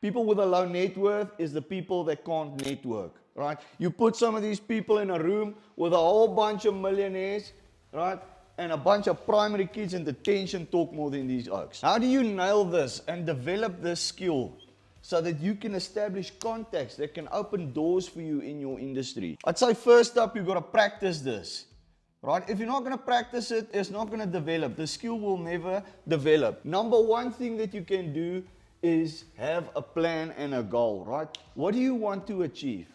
People with a low net worth is the people that can't network, right? You put some of these people in a room with a whole bunch of millionaires, right? And a bunch of primary kids, and the tension talk more than these oaks. How do you nail this and develop this skill so that you can establish contacts that can open doors for you in your industry? I'd say first up, you've got to practice this. Right? If you're not going to practice it, it's not going to develop. The skill will never develop. Number one thing that you can do is have a plan and a goal, right? What do you want to achieve?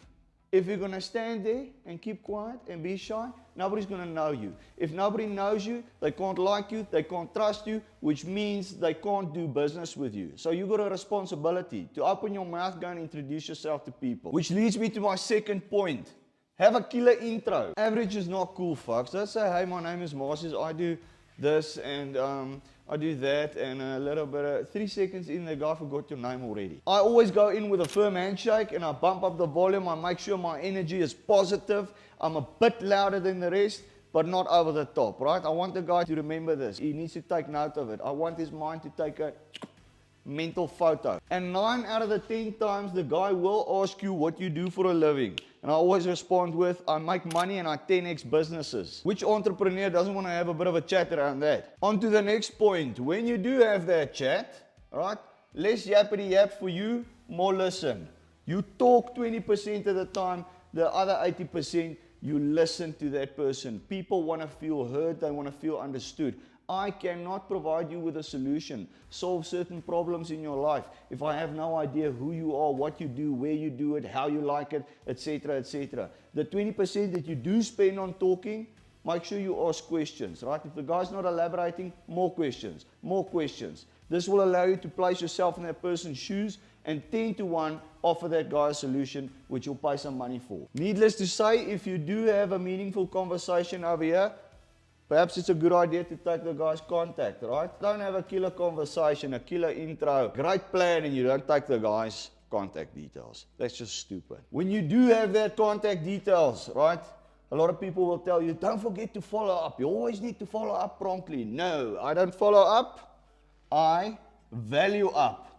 If you're going to stand there and keep quiet and be shy, nobody's going to know you. If nobody knows you, they can't like you, they can't trust you, which means they can't do business with you. So you've got a responsibility to open your mouth, go and introduce yourself to people. Which leads me to my second point. Have a killer intro. Average is not cool, folks. Don't say, hey, my name is Marcius, I do this and I do that, and a little bit of 3 seconds in, the guy forgot your name already. I always go in with a firm handshake and I bump up the volume. I make sure my energy is positive. I'm a bit louder than the rest, but not over the top, right? I want the guy to remember this. He needs to take note of it. I want his mind to take a mental photo. And 9 out of the 10 times, the guy will ask you what you do for a living. And I always respond with, I make money and I 10x businesses. Which entrepreneur doesn't want to have a bit of a chat around that? On to the next point. When you do have that chat, right, less yappity yap for you, more listen. You talk 20% of the time, the other 80%, you listen to that person. People want to feel heard, they want to feel understood. I cannot provide you with a solution, solve certain problems in your life if I have no idea who you are, what you do, where you do it, how you like it, etc., etc. The 20% that you do spend on talking, make sure you ask questions, right? If the guy's not elaborating, more questions, more questions. This will allow you to place yourself in that person's shoes and 10 to 1 offer that guy a solution which you'll pay some money for. Needless to say, if you do have a meaningful conversation over here, perhaps it's a good idea to take the guy's contact, right? Don't have a killer conversation, a killer intro, great plan, and you don't take the guy's contact details. That's just stupid. When you do have that contact details, right? A lot of people will tell you, don't forget to follow up. You always need to follow up promptly. No, I don't follow up. I value up.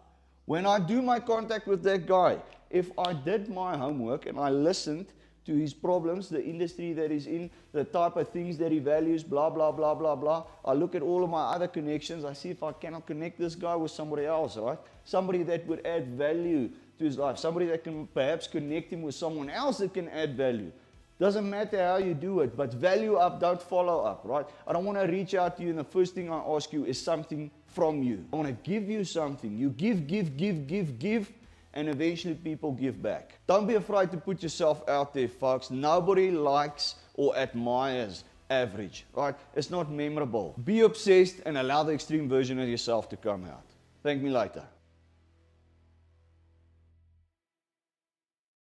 When I do my contact with that guy, if I did my homework and I listened to his problems, the industry that he's in, the type of things that he values, blah, blah, blah, blah, blah. I look at all of my other connections. I see if I cannot connect this guy with somebody else, right? Somebody that would add value to his life. Somebody that can perhaps connect him with someone else that can add value. Doesn't matter how you do it, but value up, don't follow up, right? I don't want to reach out to you and the first thing I ask you is something from you. I want to give you something. You give, and eventually people give back. Don't be afraid to put yourself out there, folks. Nobody likes or admires average, right? It's not memorable. Be obsessed and allow the extreme version of yourself to come out. Thank me later.